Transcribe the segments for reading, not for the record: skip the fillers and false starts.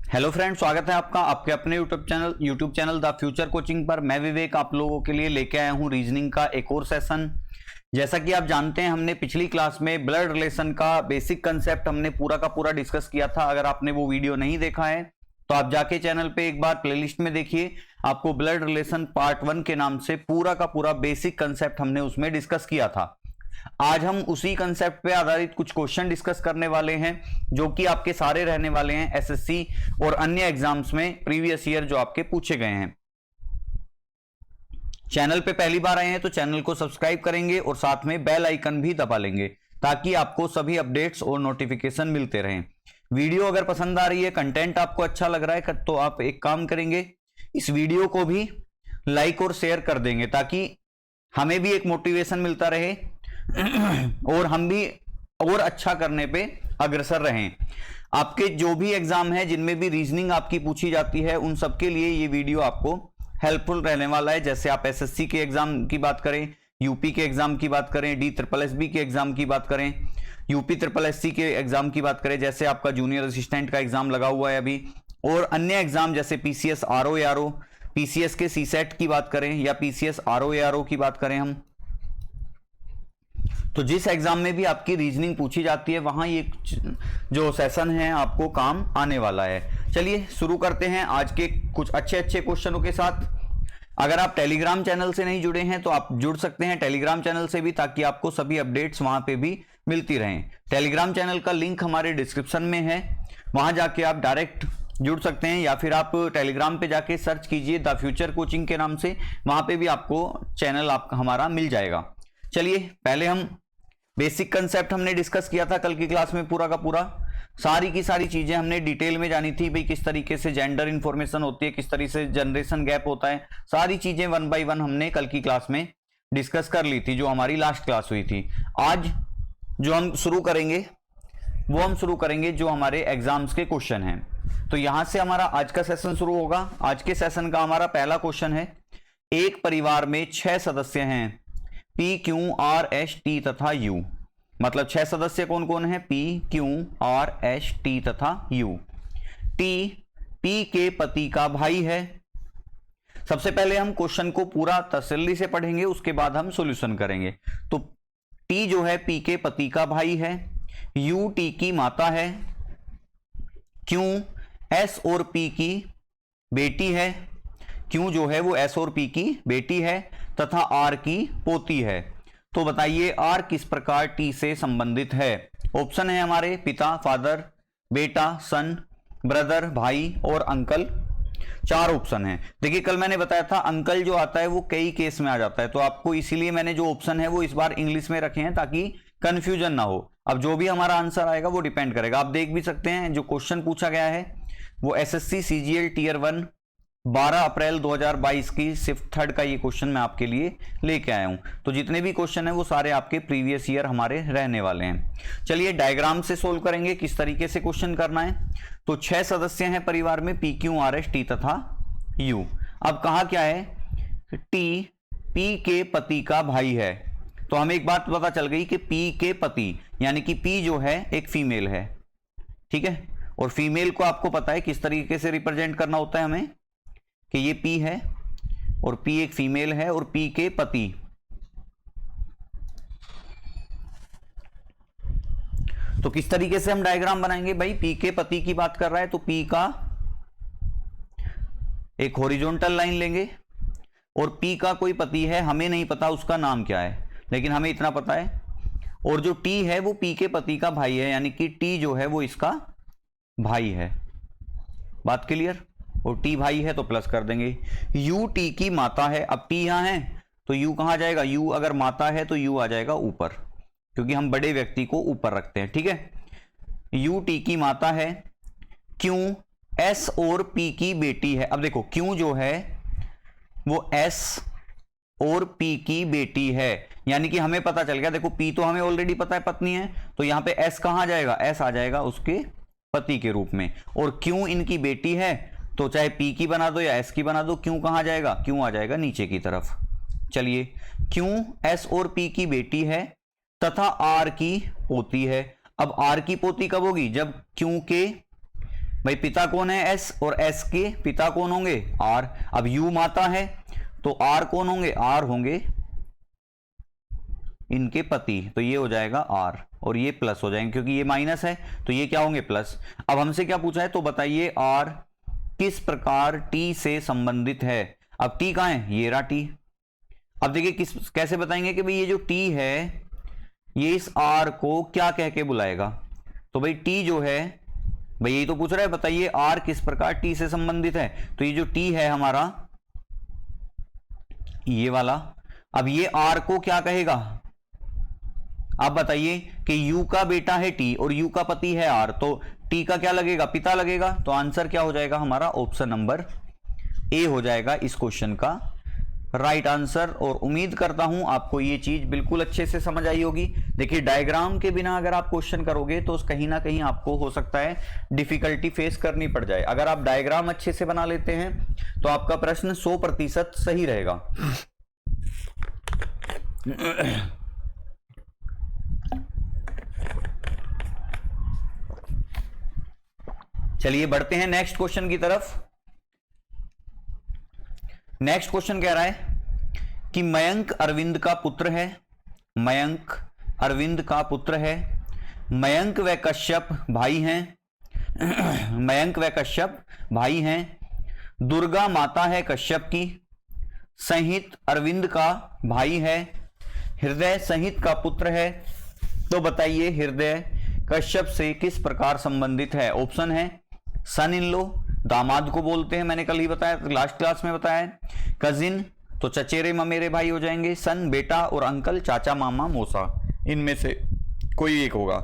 Hello friend, स्वागत है आपका आपके अपने YouTube channel the future coaching पर। मैं विवेक आप लोगों के लिए लेके आया हूं रीजनिंग का एक और सेशन। जैसा कि आप जानते हैं, हमने पिछली क्लास में ब्लड रिलेशन का बेसिक कंसेप्ट हमने पूरा का पूरा डिस्कस किया था। अगर आपने वो वीडियो नहीं देखा है तो आप जाके चैनल पे एक बार प्लेलिस्ट में देखिए, आपको ब्लड रिलेशन पार्ट 1 के नाम से पूरा का पूरा बेसिक कंसेप्ट हमने उसमें डिस्कस किया था। आज हम उसी कंसेप्ट पे आधारित कुछ क्वेश्चन डिस्कस करने वाले हैं, जो कि आपके सारे रहने वाले हैं एसएससी और अन्य एग्जाम्स में प्रीवियस ईयर जो आपके पूछे गए हैं। चैनल पे पहली बार आए हैं तो चैनल को सब्सक्राइब करेंगे और साथ में बेल आइकन भी दबा लेंगे, ताकि आपको सभी अपडेट्स और नोटिफिकेशन मिलते रहें। वीडियो अगर पसंद आ रही है, कंटेंट आपको अच्छा लग रहा है, तो आप एक काम करेंगे, इस वीडियो को भी लाइक और शेयर कर देंगे, ताकि हमें भी एक मोटिवेशन मिलता रहे और हम भी और अच्छा करने पे अग्रसर रहें। आपके जो भी एग्जाम है जिनमें भी रीजनिंग आपकी पूछी जाती है, उन सबके लिए ये वीडियो आपको हेल्पफुल रहने वाला है। जैसे आप एसएससी के एग्जाम की बात करें, यूपी के एग्जाम की बात करें, DSSB के एग्जाम की बात करें, UPSSC के एग्जाम की बात करें, जैसे आपका जूनियर असिस्टेंट का एग्जाम लगा हुआ है अभी, और अन्य एग्जाम जैसे PCS RO ARO, PCS के CSET की बात करें या PCS RO ARO की बात करें हम, तो जिस एग्जाम में भी आपकी रीजनिंग पूछी जाती है, वहां ये जो सेशन है आपको काम आने वाला है। चलिए शुरू करते हैं आज के कुछ अच्छे क्वेश्चनों के साथ। अगर आप टेलीग्राम चैनल से नहीं जुड़े हैं तो आप जुड़ सकते हैं टेलीग्राम चैनल से भी, ताकि आपको सभी अपडेट्स वहां पे भी मिलती रहें। टेलीग्राम चैनल का लिंक हमारे डिस्क्रिप्शन में है, वहां जाके आप डायरेक्ट जुड़ सकते हैं, या फिर आप टेलीग्राम पे जाके सर्च कीजिए द फ्यूचर कोचिंग के नाम से, वहां पे भी आपको चैनल हमारा मिल जाएगा। चलिए पहले हम बेसिक कंसेप्ट हमने डिस्कस किया था कल की क्लास में, पूरा का पूरा सारी की सारी चीजें हमने डिटेल में जानी थी भाई, किस तरीके से जेंडर इंफॉर्मेशन होती है, किस तरीके से जनरेशन गैप होता है, सारी चीजें 1 बाय 1 हमने कल की क्लास में डिस्कस कर ली थी, जो हमारी लास्ट क्लास हुई थी। आज जो हम शुरू करेंगे वो हम शुरू करेंगे जो हमारे एग्जाम्स के क्वेश्चन हैं। तो यहां से हमारा आज का सेशन शुरू होगा। आज के सेशन का हमारा पहला क्वेश्चन है, एक परिवार में 6 सदस्य हैं, P, Q, R, S, T तथा U। मतलब 6 सदस्य कौन कौन है? P, Q, R, S, T तथा U। T P के पति का भाई है। सबसे पहले हम क्वेश्चन को पूरा तसल्ली से पढ़ेंगे, उसके बाद हम सॉल्यूशन करेंगे। तो T जो है P के पति का भाई है, U T की माता है, Q S और P की बेटी है, Q जो है वो S और P की बेटी है, तथा R की पोती है। तो बताइए R किस प्रकार T से संबंधित है? ऑप्शन है हमारे पिता फादर, बेटा सन, ब्रदर भाई और अंकल। 4 ऑप्शन है। देखिए कल मैंने बताया था अंकल जो आता है वो कई केस में आ जाता है, तो आपको इसीलिए मैंने जो ऑप्शन है वो इस बार इंग्लिश में रखे हैं, ताकि कंफ्यूजन ना हो। अब जो भी हमारा आंसर आएगा वो डिपेंड करेगा। आप देख भी सकते हैं जो क्वेश्चन पूछा गया है वो SSC CGL Tier 1 12 अप्रैल 2022 की शिफ्ट 3rd का ये क्वेश्चन मैं आपके लिए लेके आया हूं। तो जितने भी क्वेश्चन है वो सारे आपके प्रीवियस ईयर हमारे रहने वाले हैं। चलिए डायग्राम से सोल्व करेंगे किस तरीके से क्वेश्चन करना है। तो 6 सदस्य हैं परिवार में, P, Q, R, S, T तथा U। अब कहा क्या है? T P के पति का भाई है। तो हमें एक बात पता चल गई कि P के पति यानी कि P जो है एक फीमेल है, ठीक है। और फीमेल को आपको पता है किस तरीके से रिप्रेजेंट करना होता है हमें, कि ये P है और P एक फीमेल है और P के पति। तो किस तरीके से हम डायग्राम बनाएंगे भाई? P के पति की बात कर रहा है तो P का एक हॉरिजॉन्टल लाइन लेंगे, और P का कोई पति है, हमें नहीं पता उसका नाम क्या है, लेकिन हमें इतना पता है। और जो T है वो P के पति का भाई है, यानी कि T जो है वो इसका भाई है। बात क्लियर? और T भाई है तो प्लस कर देंगे। U T की माता है। अब T यहां है तो U कहां जाएगा? U अगर माता है तो U आ जाएगा ऊपर, क्योंकि हम बड़े व्यक्ति को ऊपर रखते हैं, ठीक है। U T की माता है। Q S और P की बेटी है। अब देखो Q जो है वो S और P की बेटी है, यानी कि हमें पता चल गया। देखो P तो हमें ऑलरेडी पता है पत्नी है, तो यहां पे S कहां जाएगा? S आ जाएगा उसके पति के रूप में। और Q इनकी बेटी है, तो चाहे P की बना दो या S की बना दो, Q कहां जाएगा? Q आ जाएगा नीचे की तरफ। चलिए Q S और P की बेटी है तथा R की पोती है। अब R की पोती कब होगी? जब Q के भाई पिता कौन है एस, और एस के पिता कौन होंगे आर। अब यू माता है तो आर कौन होंगे, आर होंगे इनके पति, तो ये हो जाएगा आर, और ये प्लस हो जाएंगे क्योंकि ये माइनस है तो ये क्या होंगे प्लस। अब हमसे क्या पूछा है, तो बताइए आर किस प्रकार टी से संबंधित है। अब टी कहां है, ये रहा टी। अब देखिए किस कैसे बताएंगे कि भाई ये जो टी है ये इस आर को क्या कह के बुलाएगा। तो भाई टी जो है, भाई यही तो पूछ रहा है, बताइए आर किस प्रकार टी से संबंधित है। तो ये जो टी है हमारा ये वाला, अब ये आर को क्या कहेगा। आप बताइए कि यू का बेटा है टी और यू का पति है आर, तो टी का क्या लगेगा, पिता लगेगा। तो आंसर क्या हो जाएगा हमारा, ऑप्शन नंबर ए हो जाएगा इस क्वेश्चन का राइट आंसर। और उम्मीद करता हूं आपको ये चीज बिल्कुल अच्छे से समझ आई होगी। देखिए डायग्राम के बिना अगर आप क्वेश्चन करोगे तो कहीं ना कहीं आपको हो सकता है डिफिकल्टी फेस करनी पड़ जाए। अगर आप डायग्राम अच्छे से बना लेते हैं तो आपका प्रश्न 100% सही रहेगा। चलिए बढ़ते हैं नेक्स्ट क्वेश्चन की तरफ। नेक्स्ट क्वेश्चन कह रहा है कि मयंक अरविंद का पुत्र है, मयंक अरविंद का पुत्र है, मयंक व कश्यप भाई हैं मयंक व कश्यप भाई हैं, दुर्गा माता है कश्यप की, संहित अरविंद का भाई है, हृदय संहित का पुत्र है। तो बताइए हृदय कश्यप से किस प्रकार संबंधित है। ऑप्शन है सन इन लो, दामाद को बोलते हैं, मैंने कल ही बताया, लास्ट क्लास में बताया। कजिन तो चचेरे ममेरे भाई हो जाएंगे, सन बेटा, और अंकल चाचा मामा मौसा, इनमें से कोई एक होगा।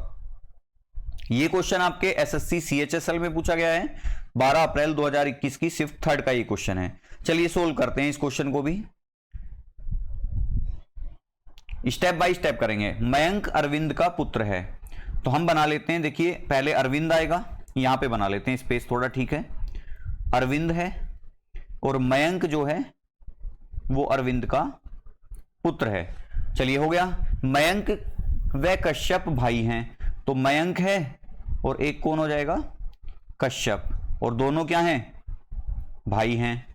ये क्वेश्चन आपके एसएससी सीएचएसएल में पूछा गया है 12 अप्रैल 2021 की शिफ्ट थर्ड का ये क्वेश्चन है। चलिए सोल्व करते हैं इस क्वेश्चन को भी, स्टेप बाय स्टेप करेंगे। मयंक अरविंद का पुत्र है तो हम बना लेते हैं, देखिए पहले अरविंद आएगा, यहां पे बना लेते हैं स्पेस थोड़ा, ठीक है। अरविंद है और मयंक जो है वो अरविंद का पुत्र है। चलिए हो गया। मयंक व कश्यप भाई हैं, तो मयंक है और एक कौन हो जाएगा कश्यप, और दोनों क्या हैं भाई हैं।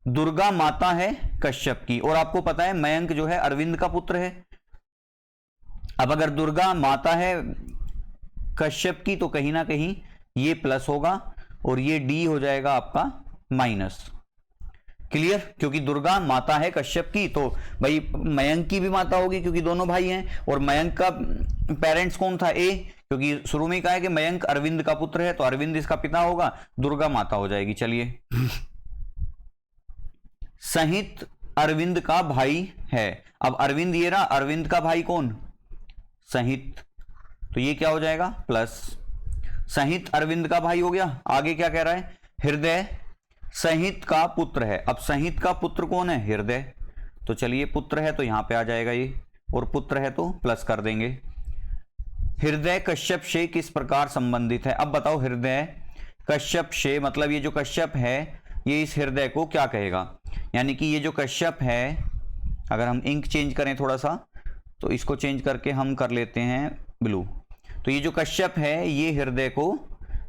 दुर्गा माता है कश्यप की, और आपको पता है मयंक जो है अरविंद का पुत्र है। अब अगर दुर्गा माता है कश्यप की तो कहीं ना कहीं ये प्लस होगा और ये डी हो जाएगा आपका माइनस। क्लियर, क्योंकि दुर्गा माता है कश्यप की तो भाई मयंक की भी माता होगी क्योंकि दोनों भाई हैं, और मयंक का पेरेंट्स कौन था ए, क्योंकि शुरू में कहा है कि मयंक अरविंद का पुत्र है तो अरविंद इसका पिता होगा, दुर्गा माता हो जाएगी। चलिए संहित अरविंद का भाई है, अब अरविंद ये रहा, अरविंद का भाई कौन संहित, तो ये क्या हो जाएगा प्लस, संहित अरविंद का भाई हो गया। आगे क्या कह रहा है, हृदय संहित का पुत्र है। अब संहित का पुत्र कौन है हृदय, तो चलिए पुत्र है तो यहां पे आ जाएगा ये, और पुत्र है तो प्लस कर देंगे। हृदय कश्यप से किस प्रकार संबंधित है। अब बताओ हृदय कश्यप से, मतलब ये जो कश्यप है ये इस हृदय को क्या कहेगा, यानी कि ये जो कश्यप है, अगर हम इंक चेंज करें थोड़ा सा तो इसको चेंज करके हम कर लेते हैं ब्लू, तो ये जो कश्यप है ये हृदय को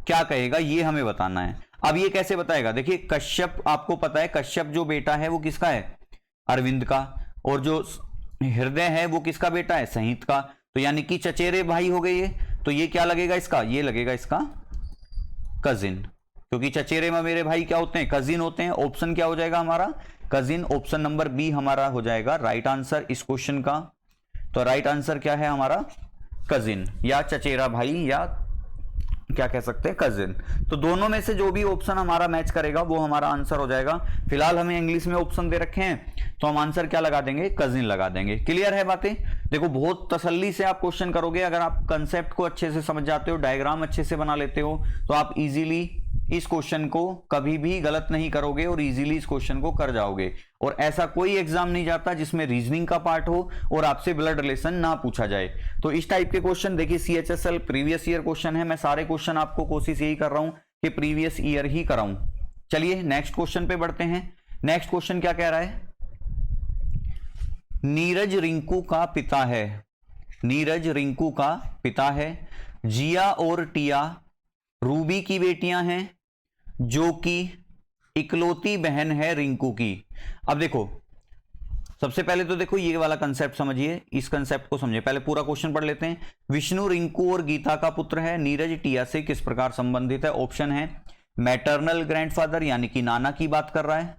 क्या कहेगा ये हमें बताना है। अब ये कैसे बताएगा, देखिए कश्यप आपको पता है, कश्यप जो बेटा है वो किसका है अरविंद का, और जो हृदय है वो किसका बेटा है संहित का, तो यानी कि चचेरे भाई हो गए ये, तो ये क्या लगेगा इसका, ये लगेगा इसका कजिन, क्योंकि चचेरे में मेरे भाई क्या होते हैं कजिन होते हैं। ऑप्शन क्या हो जाएगा हमारा कजिन, ऑप्शन नंबर बी हमारा हो जाएगा राइट आंसर इस क्वेश्चन का। तो राइट आंसर क्या है हमारा कजिन, या चचेरा भाई, या क्या कह सकते हैं कजिन। तो दोनों में से जो भी ऑप्शन हमारा मैच करेगा वो हमारा आंसर हो जाएगा। फिलहाल हमें इंग्लिश में ऑप्शन दे रखे हैं तो हम आंसर क्या लगा देंगे कजिन लगा देंगे। क्लियर है बातें, देखो बहुत तसल्ली से आप क्वेश्चन करोगे, अगर आप कंसेप्ट को अच्छे से समझ जाते हो, डायग्राम अच्छे से बना लेते हो तो आप इजीली इस क्वेश्चन को कभी भी गलत नहीं करोगे और इजीली इस क्वेश्चन को कर जाओगे। और ऐसा कोई एग्जाम नहीं जाता जिसमें रीजनिंग का पार्ट हो और आपसे ब्लड रिलेशन ना पूछा जाए। तो इस टाइप के क्वेश्चन देखिए सीएचएसएल प्रीवियस ईयर क्वेश्चन है, मैं सारे क्वेश्चन आपको कोशिश यही कर रहा हूं कि प्रीवियस ईयर ही कराऊं। चलिए नेक्स्ट क्वेश्चन पे बढ़ते हैं। नेक्स्ट क्वेश्चन क्या कह रहा है, नीरज रिंकू का पिता है, नीरज रिंकू का पिता है, जिया और टिया रूबी की बेटियां हैं, जो कि इकलौती बहन है रिंकू की। अब देखो, सबसे पहले तो देखो ये वाला कंसेप्ट समझिए, इस कंसेप्ट को समझिए। पहले पूरा क्वेश्चन पढ़ लेते हैं। विष्णु रिंकू और गीता का पुत्र है। नीरज टिया से किस प्रकार संबंधित है? ऑप्शन है मैटरनल ग्रैंडफादर यानी कि नाना की बात कर रहा है,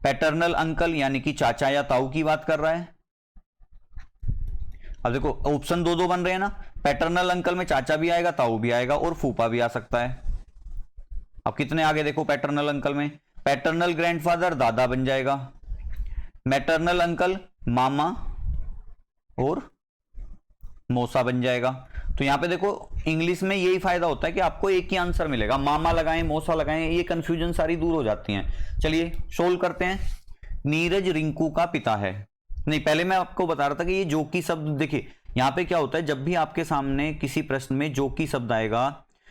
पैटर्नल अंकल यानी कि चाचा या ताऊ की बात कर रहा है। अब देखो ऑप्शन दो दो बन रहे हैं ना, पैटर्नल अंकल में चाचा भी आएगा, ताऊ भी आएगा और फूफा भी आ सकता है। अब कितने आगे देखो, पैटर्नल अंकल में पैटर्नल ग्रैंडफादर दादा बन जाएगा, मैटरनल अंकल मामा और मौसा बन जाएगा। तो यहां पे देखो इंग्लिश में यही फायदा होता है कि आपको एक ही आंसर मिलेगा, मामा लगाएं मौसा लगाएं, ये कंफ्यूजन सारी दूर हो जाती हैं। चलिए सोल्व करते हैं। नीरज रिंकू का पिता है। नहीं, पहले मैं आपको बता रहा था कि ये जो की शब्द, देखिए यहां पे क्या होता है, जब भी आपके सामने किसी प्रश्न में जो की शब्द आएगा,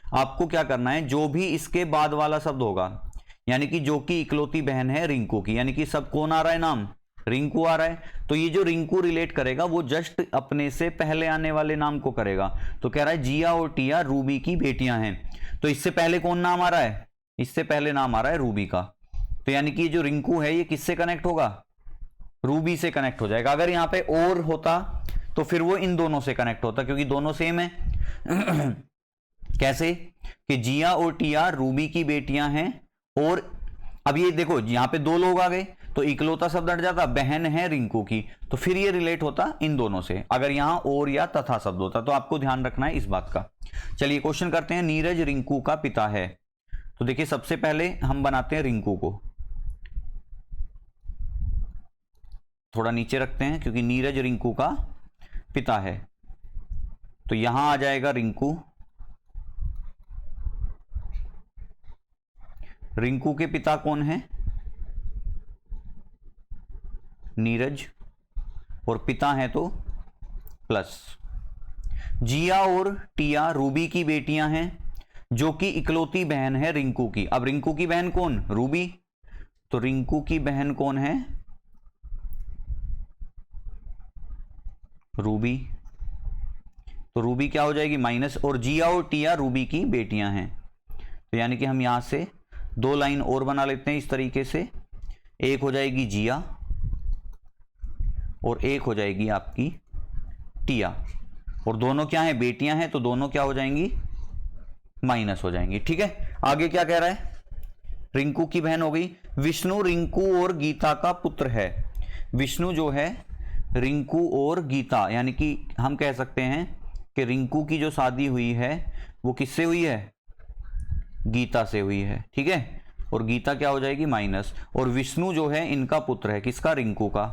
आपको क्या करना है, जो भी इसके बाद वाला शब्द होगा, यानी कि जो की इकलौती बहन है रिंकू की, यानी कि सब कौन आ रहा है, नाम रिंकू आ रहा है, तो ये जो रिंकू रिलेट करेगा वो जस्ट अपने से पहले आने वाले नाम को करेगा। तो कह रहा है जिया और टिया रूबी की बेटियां हैं, तो इससे पहले कौन नाम आ रहा है, इससे पहले नाम आ रहा है रूबी का। तो यानी कि जो रिंकू है ये किससे कनेक्ट होगा, रूबी से कनेक्ट हो जाएगा। अगर यहाँ पे और होता तो फिर वो इन दोनों से कनेक्ट होता, क्योंकि दोनों सेम है। कैसे कि जिया और टिया रूबी की बेटियां हैं, और अब ये देखो यहां पे दो लोग आ गए तो इकलौता शब्द हट जाता, बहन है रिंकू की, तो फिर ये रिलेट होता इन दोनों से। अगर यहां और या तथा शब्द होता, तो आपको ध्यान रखना है इस बात का। चलिए क्वेश्चन करते हैं। नीरज रिंकू का पिता है, तो देखिए सबसे पहले हम बनाते हैं रिंकू को, थोड़ा नीचे रखते हैं क्योंकि नीरज रिंकू का पिता है। तो यहां आ जाएगा रिंकू, रिंकू के पिता कौन है, नीरज, और पिता है तो प्लस। जिया और टिया रूबी की बेटियां हैं, जो कि इकलौती बहन है रिंकू की। अब रिंकू की बहन कौन, रूबी, तो रिंकू की बहन कौन है, रूबी, तो रूबी क्या हो जाएगी माइनस, और जिया और टिया रूबी की बेटियां हैं। तो यानी कि हम यहां से दो लाइन और बना लेते हैं इस तरीके से, एक हो जाएगी जिया और एक हो जाएगी आपकी टिया, और दोनों क्या है, बेटियां हैं, तो दोनों क्या हो जाएंगी, माइनस हो जाएंगी। ठीक है, आगे क्या कह रहा है, रिंकू की बहन हो गई। विष्णु रिंकू और गीता का पुत्र है। विष्णु जो है रिंकू और गीता, यानी कि हम कह सकते हैं कि रिंकू की जो शादी हुई है वो किससे हुई है, गीता से हुई है। ठीक है, और गीता क्या हो जाएगी माइनस, और विष्णु जो है इनका पुत्र है, किसका, रिंकू का।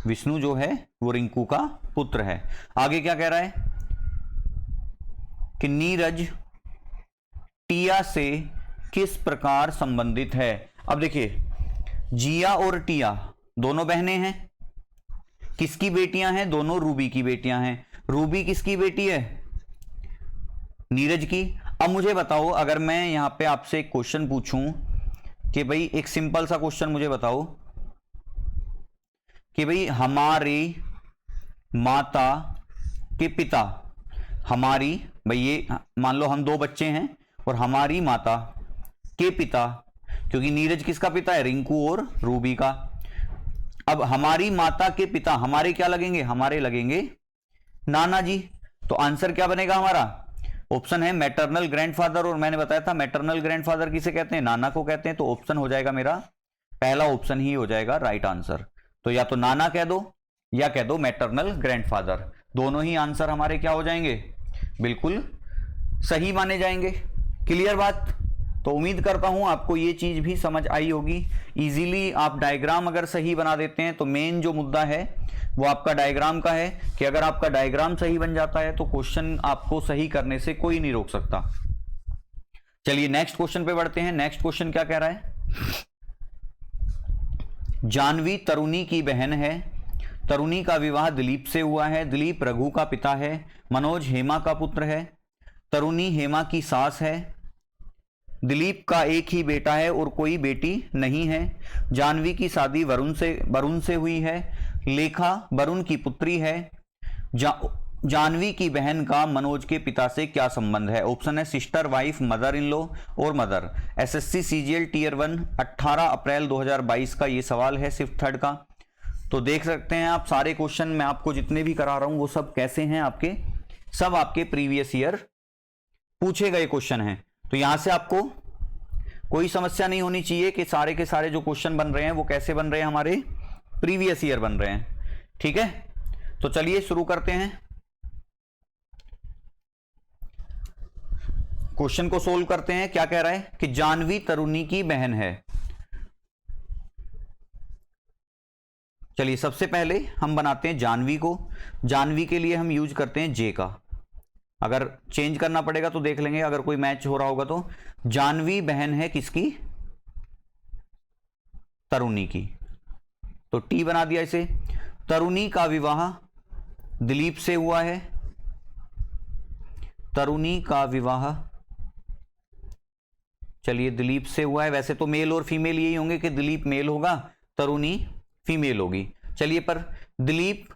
विष्णु जो है वो रिंकू का पुत्र है। आगे क्या कह रहा है कि नीरज टिया से किस प्रकार संबंधित है। अब देखिए जिया और टिया दोनों बहनें हैं, किसकी बेटियां हैं, दोनों रूबी की बेटियां हैं। रूबी किसकी बेटी है, नीरज की। अब मुझे बताओ, अगर मैं यहां पे आपसे एक क्वेश्चन पूछूं कि भाई, एक सिंपल सा क्वेश्चन मुझे बताओ कि भाई हमारी माता के पिता, हमारी, भाई ये मान लो हम दो बच्चे हैं, और हमारी माता के पिता, क्योंकि नीरज किसका पिता है, रिंकू और रूबी का। अब हमारी माता के पिता, हमारे क्या लगेंगे, हमारे लगेंगे नाना जी। तो आंसर क्या बनेगा हमारा, ऑप्शन है मैटरनल ग्रैंडफादर, और मैंने बताया था मैटरनल ग्रैंडफादर किसे कहते हैं, नाना को कहते हैं। तो ऑप्शन हो जाएगा मेरा पहला ऑप्शन ही हो जाएगा राइट आंसर। तो या तो नाना कह दो या कह दो मैटरनल ग्रैंडफादर, दोनों ही आंसर हमारे क्या हो जाएंगे, बिल्कुल सही माने जाएंगे। क्लियर बात। तो उम्मीद करता हूं आपको ये चीज भी समझ आई होगी। इजीली आप डायग्राम अगर सही बना देते हैं, तो मेन जो मुद्दा है वो आपका डायग्राम का है, कि अगर आपका डायग्राम सही बन जाता है तो क्वेश्चन आपको सही करने से कोई नहीं रोक सकता। चलिए नेक्स्ट क्वेश्चन पे बढ़ते हैं। नेक्स्ट क्वेश्चन क्या कह रहा है, जानवी तरुणी की बहन है। तरुणी का विवाह दिलीप से हुआ है। दिलीप रघु का पिता है। मनोज हेमा का पुत्र है। तरुणी हेमा की सास है। दिलीप का एक ही बेटा है और कोई बेटी नहीं है। जानवी की शादी वरुण से हुई है। लेखा वरुण की पुत्री है। जानवी की बहन का मनोज के पिता से क्या संबंध है? ऑप्शन है sister, wife, mother in law और मदर। एसएससी सीजीएल टीयर 1 18 अप्रैल 2022 का ये सवाल है, सिर्फ थर्ड का। तो देख सकते हैं आप सारे क्वेश्चन मैं आपको जितने भी करा रहा हूं वो सब कैसे हैं आपके, सब आपके प्रीवियस ईयर पूछे गए क्वेश्चन हैं। तो यहां से आपको कोई समस्या नहीं होनी चाहिए कि सारे के सारे जो क्वेश्चन बन रहे हैं वो कैसे बन रहे हैं, हमारे प्रीवियस ईयर बन रहे हैं। ठीक है, तो चलिए शुरू करते हैं, क्वेश्चन को सोल्व करते हैं। क्या कह रहा है कि जानवी तरुणी की बहन है। चलिए सबसे पहले हम बनाते हैं जानवी को। जानवी के लिए हम यूज करते हैं जे का, अगर चेंज करना पड़ेगा तो देख लेंगे, अगर कोई मैच हो रहा होगा तो। जानवी बहन है किसकी? तरुणी की, तो टी बना दिया इसे। तरुणी का विवाह दिलीप से हुआ है। तरुणी का विवाह चलिए दिलीप से हुआ है। वैसे तो मेल और फीमेल यही होंगे कि दिलीप मेल होगा, तरुणी फीमेल होगी। चलिए, पर दिलीप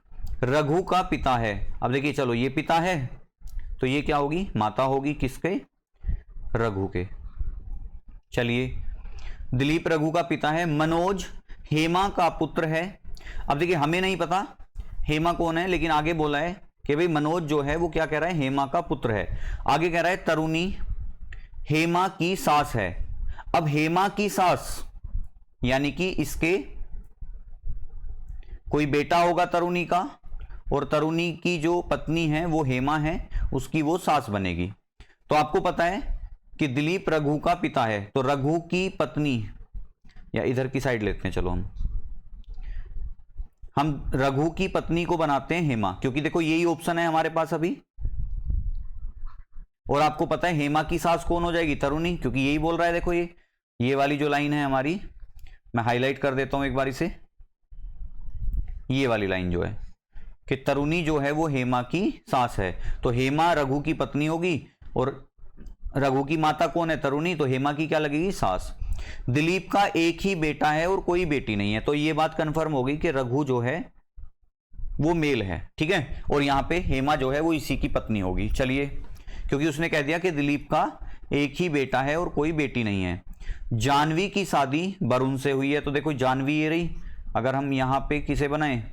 रघु का पिता है। अब देखिए, चलो ये पिता है तो ये क्या होगी? माता होगी, किसके? रघु के। चलिए, दिलीप रघु का पिता है। मनोज हेमा का पुत्र है। अब देखिए, हमें नहीं पता हेमा कौन है, लेकिन आगे बोला है कि भाई मनोज जो है वो क्या कह रहा है? हेमा का पुत्र है। आगे कह रहा है तरुणी हेमा की सास है। अब हेमा की सास यानी कि इसके कोई बेटा होगा तरुणी का, और तरुणी की जो पत्नी है वो हेमा है, उसकी वो सास बनेगी। तो आपको पता है कि दिलीप रघु का पिता है, तो रघु की पत्नी, या इधर की साइड लेते हैं, चलो हम रघु की पत्नी को बनाते हैं हेमा, क्योंकि देखो यही ऑप्शन है हमारे पास अभी। और आपको पता है हेमा की सास कौन हो जाएगी? तरुणी, क्योंकि यही बोल रहा है। देखो ये वाली जो लाइन है हमारी, मैं हाईलाइट कर देता हूं एक बार इसे। ये वाली लाइन जो है कि तरुणी जो है वो हेमा की सास है, तो हेमा रघु की पत्नी होगी, और रघु की माता कौन है? तरुणी, तो हेमा की क्या लगेगी? सास। दिलीप का एक ही बेटा है और कोई बेटी नहीं है, तो ये बात कंफर्म होगी कि रघु जो है वो मेल है। ठीक है, और यहां पे हेमा जो है वो इसी की पत्नी होगी। चलिए, क्योंकि उसने कह दिया कि दिलीप का एक ही बेटा है और कोई बेटी नहीं है। जानवी की शादी वरुण से हुई है, तो देखो जानवी ये रही। अगर हम यहां पे किसे बनाएं?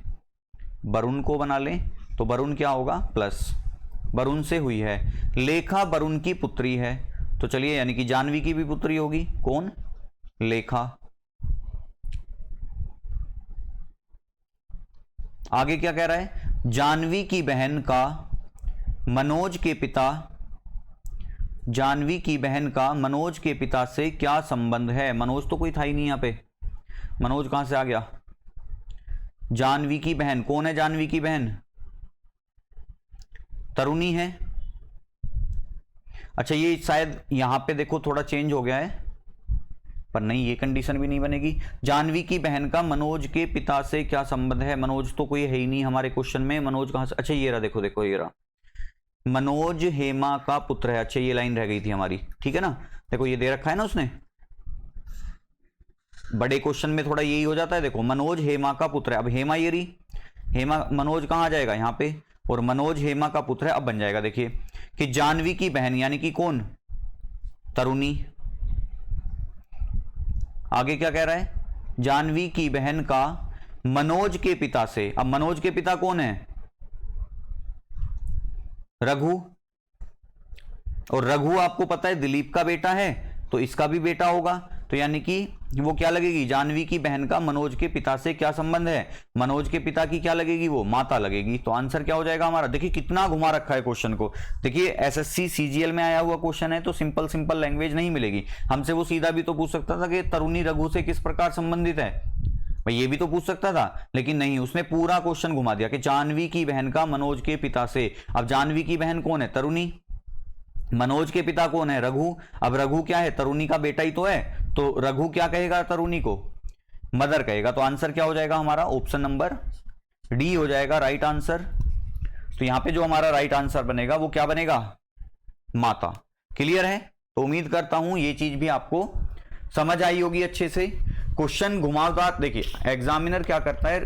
वरुण को बना लें, तो वरुण क्या होगा? प्लस वरुण से हुई है। लेखा वरुण की पुत्री है, तो चलिए यानी कि जानवी की भी पुत्री होगी। कौन? लेखा। आगे क्या कह रहा है? जानवी की बहन का मनोज के पिता, जानवी की बहन का मनोज के पिता से क्या संबंध है? मनोज तो कोई था ही नहीं यहां पे, मनोज कहां से आ गया? जानवी की बहन कौन है? जानवी की बहन तरुणी है। अच्छा, ये शायद यहां पे देखो थोड़ा चेंज हो गया है, पर नहीं, ये कंडीशन भी नहीं बनेगी। जानवी की बहन का मनोज के पिता से क्या संबंध है? मनोज तो कोई है ही नहीं हमारे क्वेश्चन में। मनोज कहां से? अच्छा ये रहा, देखो देखो ये रहा, मनोज हेमा का पुत्र है। अच्छा, ये लाइन रह गई थी हमारी। ठीक है ना, देखो ये दे रखा है ना उसने, बड़े क्वेश्चन में थोड़ा यही हो जाता है। देखो मनोज हेमा का पुत्र है, अब हेमा ये रही, हेमा मनोज कहां आ जाएगा? यहां पे, और मनोज हेमा का पुत्र है। अब बन जाएगा देखिए कि जानवी की बहन यानी कि कौन? तरुणी। आगे क्या कह रहा है? जानवी की बहन का मनोज के पिता से। अब मनोज के पिता कौन है? रघु, और रघु आपको पता है दिलीप का बेटा है, तो इसका भी बेटा होगा। तो यानी कि वो क्या लगेगी? जानवी की बहन का मनोज के पिता से क्या संबंध है? मनोज के पिता की क्या लगेगी? वो माता लगेगी। तो आंसर क्या हो जाएगा हमारा? देखिए कितना घुमा रखा है क्वेश्चन को। देखिए एसएससी सीजीएल में आया हुआ क्वेश्चन है, तो सिंपल सिंपल लैंग्वेज नहीं मिलेगी हमसे। वो सीधा भी तो पूछ सकता था कि तरुणी रघु से किस प्रकार संबंधित है, भाई ये भी तो पूछ सकता था, लेकिन नहीं, उसने पूरा क्वेश्चन घुमा दिया कि जानवी की बहन का मनोज के पिता से। अब जानवी की बहन कौन है? तरुणी। मनोज के पिता कौन है? रघु। अब रघु क्या है? तरुणी का बेटा ही तो है, तो रघु क्या कहेगा? तरुणी को मदर कहेगा। तो आंसर क्या हो जाएगा हमारा? ऑप्शन नंबर डी हो जाएगा राइट आंसर। तो यहां पे जो हमारा राइट आंसर बनेगा वो क्या बनेगा? माता। क्लियर है? तो उम्मीद करता हूं ये चीज भी आपको समझ आई होगी अच्छे से। क्वेश्चन घुमावदार, देखिए एग्जामिनर क्या करता है,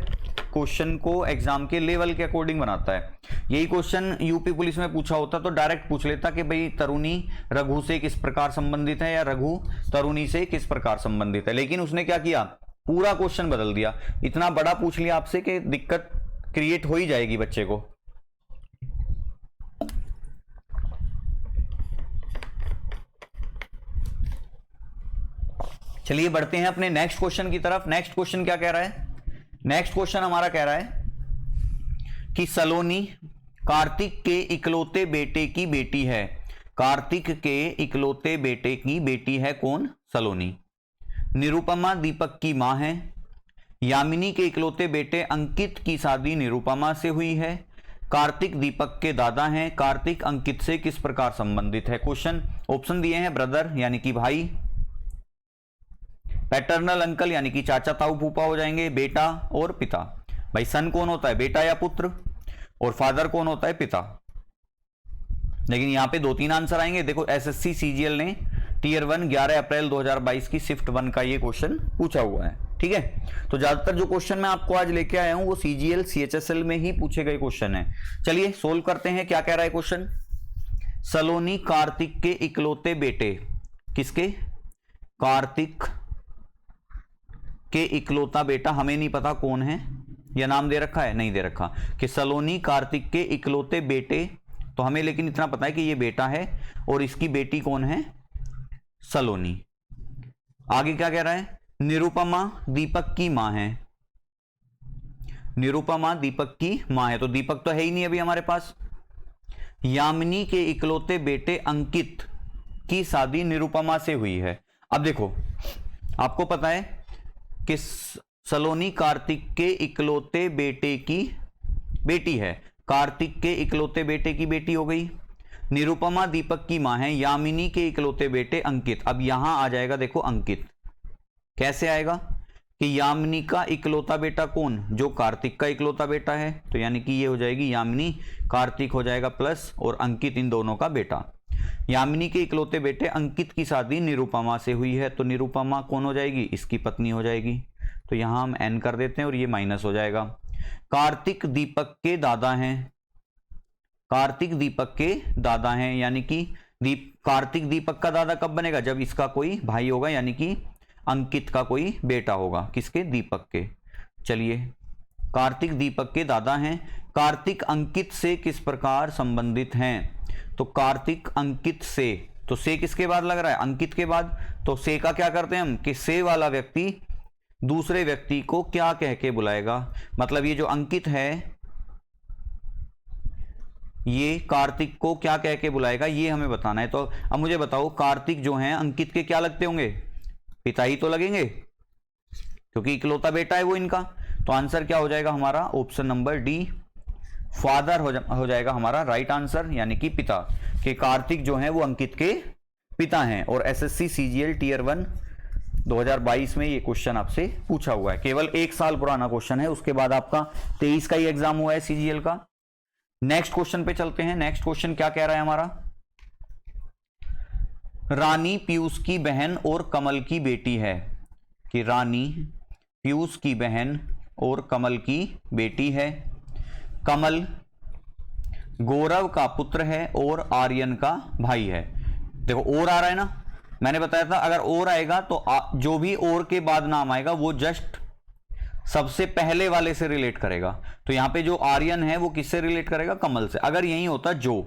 क्वेश्चन को एग्जाम के लेवल के अकॉर्डिंग बनाता है। यही क्वेश्चन यूपी पुलिस में पूछा होता तो डायरेक्ट पूछ लेता कि भाई तरुणी रघु से किस प्रकार संबंधित है या रघु तरुणी से किस प्रकार संबंधित है, लेकिन उसने क्या किया, पूरा क्वेश्चन बदल दिया। इतना बड़ा पूछ लिया आपसे कि दिक्कत क्रिएट हो ही जाएगी बच्चे को। चलिए बढ़ते हैं अपने नेक्स्ट क्वेश्चन की तरफ। नेक्स्ट क्वेश्चन क्या कह रहा है, नेक्स्ट क्वेश्चन हमारा कह रहा है कि सलोनी कार्तिक के इकलौते बेटे की बेटी है। कार्तिक के इकलौते बेटे की बेटी है कौन, सलोनी। निरुपमा दीपक की मां है। यामिनी के इकलौते बेटे अंकित की शादी निरुपमा से हुई है। कार्तिक दीपक के दादा हैं। कार्तिक अंकित से किस प्रकार संबंधित है। क्वेश्चन ऑप्शन दिए हैं, ब्रदर यानी कि भाई, पैटर्नल अंकल यानी कि चाचा ताऊ फूफा हो जाएंगे, बेटा और पिता। भाई सन कौन होता है, बेटा या पुत्र, और फादर कौन होता है, पिता। लेकिन यहां पे 2-3 आंसर आएंगे। देखो एसएससी सीजीएल ने टीयर 1 11 अप्रैल 2022 की शिफ्ट 1 का ये क्वेश्चन पूछा हुआ है, ठीक है। तो ज्यादातर जो क्वेश्चन मैं आपको आज लेके आया हूं वो सीजीएल सीएचएसएल में ही पूछे गए क्वेश्चन है। चलिए सोल्व करते हैं। क्या कह रहा है क्वेश्चन, सलोनी कार्तिक के इकलौते बेटे, किसके, कार्तिक के इकलौता बेटा, हमें नहीं पता कौन है, यह नाम दे रखा है, नहीं दे रखा, कि सलोनी कार्तिक के इकलौते बेटे, तो हमें लेकिन इतना पता है कि ये बेटा है और इसकी बेटी कौन है, सलोनी। आगे क्या कह रहा है, निरुपमा दीपक की मां है। निरुपमा दीपक की मां है, तो दीपक तो है ही नहीं अभी हमारे पास। यामिनी के इकलौते बेटे अंकित की शादी निरुपमा से हुई है। अब देखो आपको पता है कि सलोनी कार्तिक के इकलौते बेटे की बेटी है। कार्तिक के इकलौते बेटे की बेटी हो गई। निरुपमा दीपक की मां है। यामिनी के इकलौते बेटे अंकित। अब यहां आ जाएगा देखो अंकित, कैसे आएगा कि यामिनी का इकलौता बेटा कौन, जो कार्तिक का इकलौता बेटा है, तो यानी कि ये हो जाएगी यामिनी, कार्तिक हो जाएगा प्लस और अंकित इन दोनों का बेटा। यामिनी के इकलौते बेटे अंकित की शादी निरुपमा से हुई है, तो निरुपमा कौन हो जाएगी, इसकी पत्नी हो जाएगी। तो यहां हम एन कर देते हैं और ये माइनस हो जाएगा। कार्तिक दीपक के दादा हैं। कार्तिक दीपक के दादा हैं, यानी कि कार्तिक दीपक का दादा कब बनेगा, जब इसका कोई भाई होगा, यानी कि अंकित का कोई बेटा होगा, किसके, दीपक के। चलिए कार्तिक दीपक के दादा हैं। कार्तिक अंकित से किस प्रकार संबंधित हैं, तो कार्तिक अंकित से, तो से किसके बाद लग रहा है, अंकित के बाद। तो से का क्या करते हैं हम कि से वाला व्यक्ति दूसरे व्यक्ति को क्या कह के बुलाएगा, मतलब ये जो अंकित है ये कार्तिक को क्या कह के बुलाएगा, ये हमें बताना है। तो अब मुझे बताओ कार्तिक जो है अंकित के क्या लगते होंगे, पिता ही तो लगेंगे, क्योंकि इकलौता बेटा है वो इनका। तो आंसर क्या हो जाएगा हमारा, ऑप्शन नंबर डी, फादर हो जाएगा हमारा राइट आंसर, यानी कि पिता, कि कार्तिक जो है वो अंकित के पिता हैं। और एसएससी सीजीएल टीयर 1 2022 में ये क्वेश्चन आपसे पूछा हुआ है। केवल 1 साल पुराना क्वेश्चन है, उसके बाद आपका 23 का ही एग्जाम हुआ है सीजीएल का। नेक्स्ट क्वेश्चन पे चलते हैं। नेक्स्ट क्वेश्चन क्या कह रहा है हमारा, रानी पीयूष की बहन और कमल की बेटी है, कि रानी पीयूष की बहन और कमल की बेटी है। कमल गौरव का पुत्र है और आर्यन का भाई है। देखो और आ रहा है ना, मैंने बताया था अगर और आएगा तो जो भी और के बाद नाम आएगा वो जस्ट सबसे पहले वाले से रिलेट करेगा। तो यहां पे जो आर्यन है वो किससे रिलेट करेगा, कमल से। अगर यही होता जो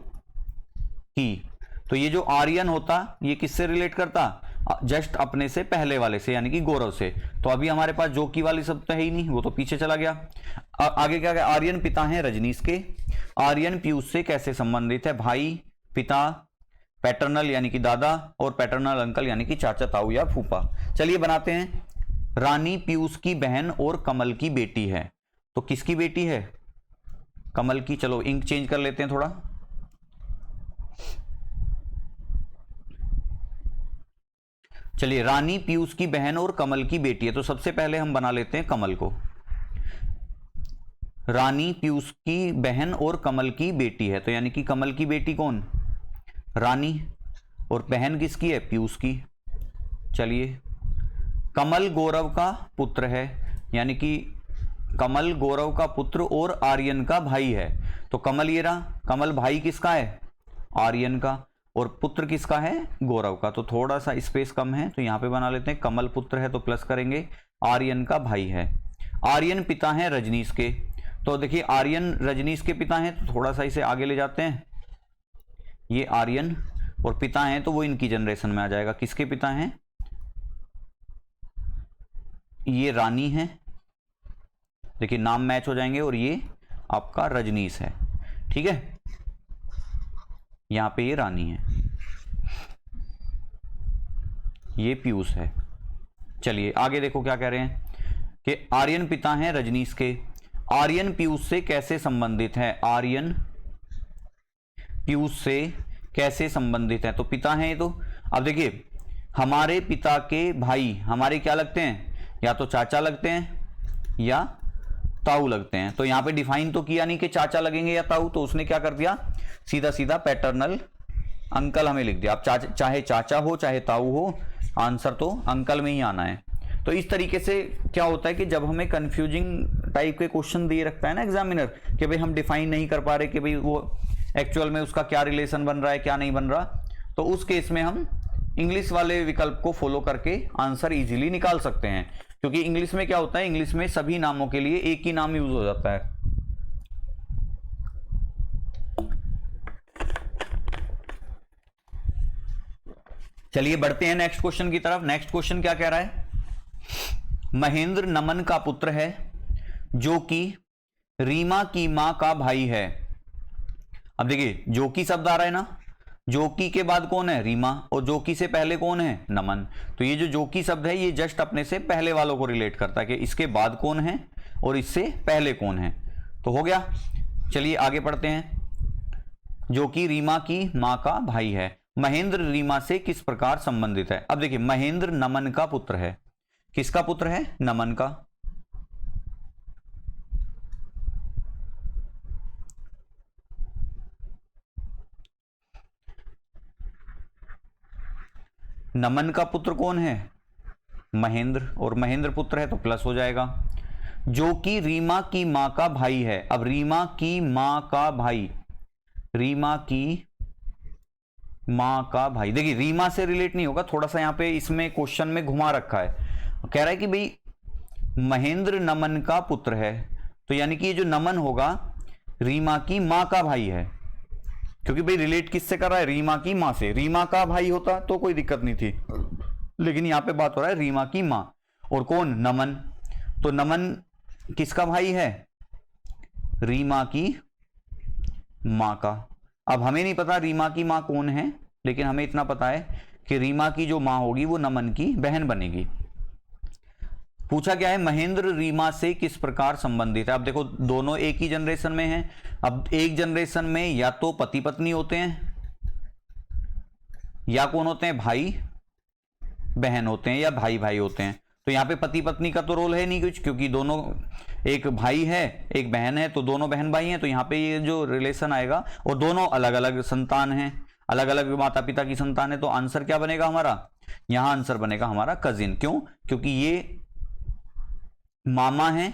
ही, तो ये जो आर्यन होता ये किससे रिलेट करता, जस्ट अपने से पहले वाले से, यानी कि गौरव से। तो अभी हमारे पास जो की वाली शब्द है ही नहीं, वो तो पीछे चला गया। आगे क्या है, आर्यन पिता हैं रजनीश के। आर्यन पीयूष से कैसे संबंधित है, भाई, पिता, पैटर्नल यानी कि दादा, और पैटर्नल अंकल यानी कि चाचा ताऊ या फूफा। चलिए बनाते हैं। रानी पीयूष की बहन और कमल की बेटी है, तो किसकी बेटी है, कमल की। चलो इंक चेंज कर लेते हैं थोड़ा। चलिए रानी पीयूष की बहन और कमल की बेटी है, तो सबसे पहले हम बना लेते हैं कमल को। रानी पीयूष की बहन और कमल की बेटी है, तो यानी कि कमल की बेटी कौन, रानी, और बहन किसकी है, पीयूष की। चलिए कमल गौरव का पुत्र है, यानी कि कमल गौरव का पुत्र और आर्यन का भाई है। तो कमल ये रहा, कमल भाई किसका है? आर्यन का, और पुत्र किसका है? गौरव का। तो थोड़ा सा स्पेस कम है तो यहां पे बना लेते हैं, कमल पुत्र है तो प्लस करेंगे, आर्यन का भाई है। आर्यन पिता है रजनीश के। तो देखिए आर्यन रजनीश के पिता हैं, तो थोड़ा सा इसे आगे ले जाते हैं, ये आर्यन और पिता हैं तो वो इनकी जनरेशन में आ जाएगा। किसके पिता हैं? ये रानी है, देखिए नाम मैच हो जाएंगे, और ये आपका रजनीश है, ठीक है, यहां पे ये रानी है, ये पीयूष है। चलिए आगे देखो क्या कह रहे हैं कि आर्यन पिता हैं रजनीश के। आर्यन पीयूष से कैसे संबंधित है? आर्यन पीयूष से कैसे संबंधित है? तो पिता हैं ये तो। अब देखिए हमारे पिता के भाई हमारे क्या लगते हैं? या तो चाचा लगते हैं या ताऊ लगते हैं। तो यहां पे डिफाइन तो किया नहीं कि चाचा लगेंगे या ताऊ, तो उसने क्या कर दिया, सीधा सीधा पैटर्नल अंकल हमें लिख दिया। अब चाहे चाचा हो चाहे ताऊ हो, आंसर तो अंकल में ही आना है। तो इस तरीके से क्या होता है कि जब हमें कंफ्यूजिंग टाइप के क्वेश्चन दिए रखता है ना एग्जामिनर, कि भाई हम डिफाइन नहीं कर पा रहे कि भाई वो एक्चुअल में उसका क्या रिलेशन बन रहा है क्या नहीं बन रहा, तो उस केस में हम इंग्लिश वाले विकल्प को फॉलो करके आंसर इजीली निकाल सकते हैं। क्योंकि इंग्लिश में क्या होता है, इंग्लिश में सभी नामों के लिए एक ही नाम यूज हो जाता है। चलिए बढ़ते हैं नेक्स्ट क्वेश्चन की तरफ। नेक्स्ट क्वेश्चन क्या कह रहा है? महेंद्र नमन का पुत्र है जो कि रीमा की मां का भाई है। अब देखिए जो की शब्द आ रहा है ना, जो की के बाद कौन है? रीमा, और जो की से पहले कौन है? नमन। तो ये जो की शब्द है ये जस्ट अपने से पहले वालों को रिलेट करता है कि इसके बाद कौन है और इससे पहले कौन है। तो हो गया। चलिए आगे पढ़ते हैं। जो कि रीमा की मां का भाई है। महेंद्र रीमा से किस प्रकार संबंधित है? अब देखिए महेंद्र नमन का पुत्र है। किसका पुत्र है? नमन का। नमन का पुत्र कौन है? महेंद्र, और महेंद्र पुत्र है तो प्लस हो जाएगा। जो कि रीमा की मां का भाई है। अब रीमा की मां का भाई, रीमा की मां का भाई, देखिए रीमा से रिलेट नहीं होगा, थोड़ा सा यहां पे इसमें क्वेश्चन में घुमा रखा है। कह रहा है कि भाई महेंद्र नमन का पुत्र है, तो यानी कि ये जो नमन होगा रीमा की मां का भाई है, क्योंकि भाई रिलेट किससे कर रहा है? रीमा की मां से। रीमा का भाई होता तो कोई दिक्कत नहीं थी, लेकिन यहां पे बात हो रहा है रीमा की मां, और कौन? नमन। तो नमन किसका भाई है? रीमा की मां का। अब हमें नहीं पता रीमा की मां कौन है, लेकिन हमें इतना पता है कि रीमा की जो मां होगी वो नमन की बहन बनेगी। पूछा क्या है? महेंद्र रीमा से किस प्रकार संबंधित है। अब देखो दोनों एक ही जनरेशन में हैं। अब एक जनरेशन में या तो पति पत्नी होते हैं, या कौन होते हैं? भाई बहन होते हैं, या भाई भाई होते हैं। तो यहां पे पति पत्नी का तो रोल है नहीं कुछ, क्योंकि दोनों, एक भाई है एक बहन है, तो दोनों बहन भाई हैं, तो यहां पे ये जो रिलेशन आएगा, और दोनों अलग अलग संतान हैं, अलग अलग माता पिता की संतान है। तो आंसर क्या बनेगा हमारा? यहां आंसर बनेगा हमारा कजिन। क्यों? क्योंकि ये मामा है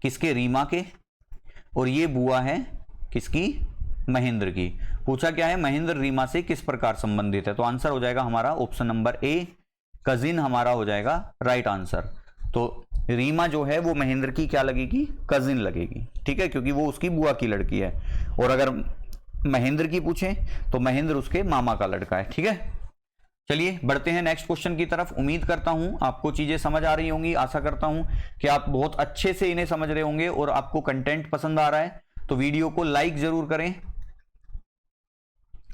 किसके? रीमा के, और ये बुआ है किसकी? महेंद्र की। पूछा क्या है? महेंद्र रीमा से किस प्रकार संबंधित है। तो आंसर हो जाएगा हमारा ऑप्शन नंबर ए, कजिन हमारा हो जाएगा राइट आंसर। तो रीमा जो है वो महेंद्र की क्या लगेगी? कजिन लगेगी, ठीक है, क्योंकि वो उसकी बुआ की लड़की है। और अगर महेंद्र की पूछे तो महेंद्र उसके मामा का लड़का है, ठीक है। चलिए बढ़ते हैं नेक्स्ट क्वेश्चन की तरफ। उम्मीद करता हूं आपको चीजें समझ आ रही होंगी, आशा करता हूं कि आप बहुत अच्छे से इन्हें समझ रहे होंगे और आपको कंटेंट पसंद आ रहा है। तो वीडियो को लाइक जरूर करें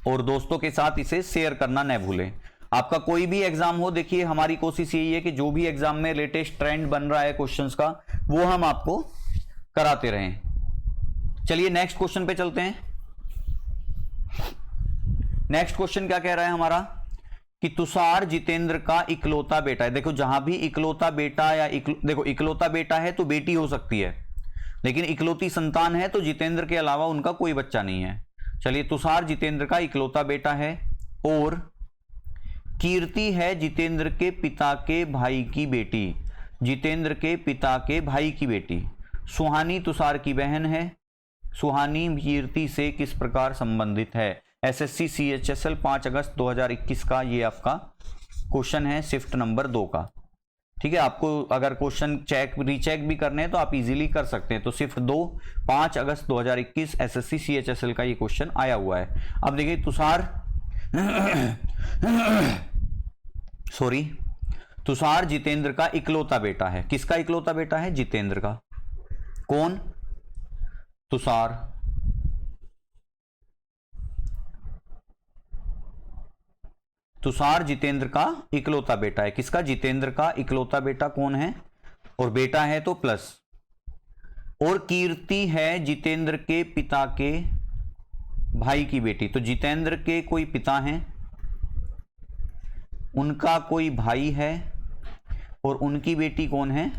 और दोस्तों के साथ इसे शेयर करना न भूलें। आपका कोई भी एग्जाम हो, देखिए हमारी कोशिश यही है कि जो भी एग्जाम में लेटेस्ट ट्रेंड बन रहा है क्वेश्चंस का, वो हम आपको कराते रहें। चलिए नेक्स्ट क्वेश्चन पे चलते हैं। नेक्स्ट क्वेश्चन क्या कह रहा है हमारा कि तुषार जितेंद्र का इकलौता बेटा है। देखो जहां भी इकलौता बेटा या देखो इकलौता बेटा है तो बेटी हो सकती है, लेकिन इकलौती संतान है तो जितेंद्र के अलावा उनका कोई बच्चा नहीं है। चलिए तुषार जितेंद्र का इकलौता बेटा है, और कीर्ति है जितेंद्र के पिता के भाई की बेटी। जितेंद्र के पिता के भाई की बेटी। सुहानी तुषार की बहन है, सुहानी कीर्ति से किस प्रकार संबंधित है। एसएससी CHSL 5 अगस्त 2021 का ये आपका क्वेश्चन है शिफ्ट नंबर 2 का। ठीक है, आपको अगर क्वेश्चन चेक रीचेक भी करने हैं तो आप इजीली कर सकते हैं। तो शिफ्ट 2 5 अगस्त 2021 एसएससी CHSL का ये क्वेश्चन आया हुआ है। अब देखिए तुषार जितेंद्र का इकलौता बेटा है। किसका इकलौता बेटा है? जितेंद्र का। कौन? तुषार। तुषार जितेंद्र का इकलौता बेटा है। किसका? जितेंद्र का इकलौता बेटा कौन है? और बेटा है तो प्लस। और कीर्ति है जितेंद्र के पिता के भाई की बेटी। तो जितेंद्र के कोई पिता हैं, उनका कोई भाई है, और उनकी बेटी कौन है?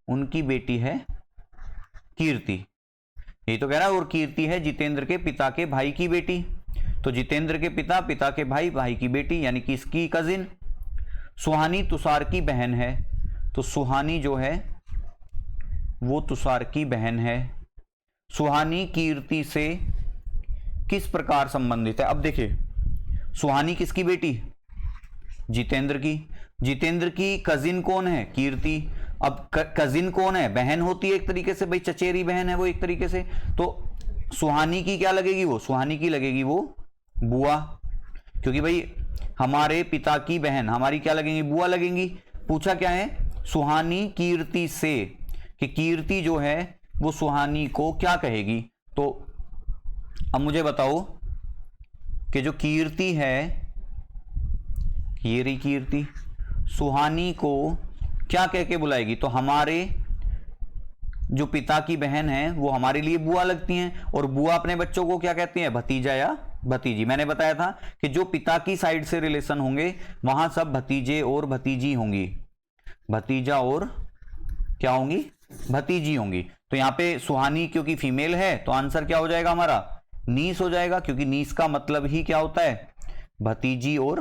उनकी बेटी है कीर्ति। यही तो कह रहा है, और कीर्ति है जितेंद्र के पिता के भाई की बेटी। तो जितेंद्र के पिता, पिता के भाई, भाई की बेटी, यानी कि इसकी कजिन। सुहानी तुषार की बहन है। तो सुहानी जो है वो तुषार की बहन है। सुहानी कीर्ति से किस प्रकार संबंधित है? अब देखिए, सुहानी किसकी बेटी? जितेंद्र की। जितेंद्र की कजिन कौन है? कीर्ति। अब कजिन कौन है? बहन होती है एक तरीके से, भाई चचेरी बहन है वो एक तरीके से। तो सुहानी की क्या लगेगी? वो सुहानी की लगेगी वो बुआ, क्योंकि भाई हमारे पिता की बहन हमारी क्या लगेंगी? बुआ लगेंगी। पूछा क्या है? सुहानी कीर्ति से, कि कीर्ति जो है वो सुहानी को क्या कहेगी। तो अब मुझे बताओ कि जो कीर्ति है, ये रही कीर्ति, सुहानी को क्या कह के बुलाएगी? तो हमारे जो पिता की बहन है वो हमारे लिए बुआ लगती हैं, और बुआ अपने बच्चों को क्या कहती हैं? भतीजा या भतीजी। मैंने बताया था कि जो पिता की साइड से रिलेशन होंगे वहां सब भतीजे और भतीजी होंगी। भतीजा और क्या होंगी? भतीजी होंगी। तो यहाँ पे सुहानी क्योंकि फीमेल है तो आंसर क्या हो जाएगा हमारा? नीस हो जाएगा, क्योंकि नीस का मतलब ही क्या होता है? भतीजी और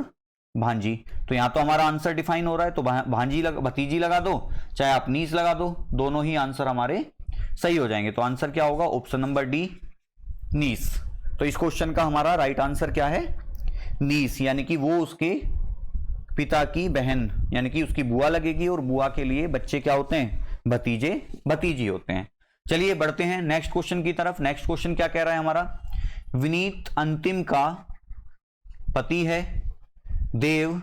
भांजी। तो यहां तो हमारा आंसर डिफाइन हो रहा है, तो भतीजी लगा दो, चाहे आप नीस लगा दो, दोनों ही आंसर हमारे सही हो जाएंगे। तो आंसर क्या होगा? ऑप्शन नंबर डी, नीस। तो इस क्वेश्चन का हमारा राइट आंसर क्या है? नीस, यानी कि वो उसके पिता की बहन, यानी कि उसकी बुआ लगेगी, और बुआ के लिए बच्चे क्या होते हैं? भतीजे भतीजी होते हैं। चलिए बढ़ते हैं नेक्स्ट क्वेश्चन की तरफ। नेक्स्ट क्वेश्चन क्या कह रहा है हमारा? विनीत अंतिम का पति है, देव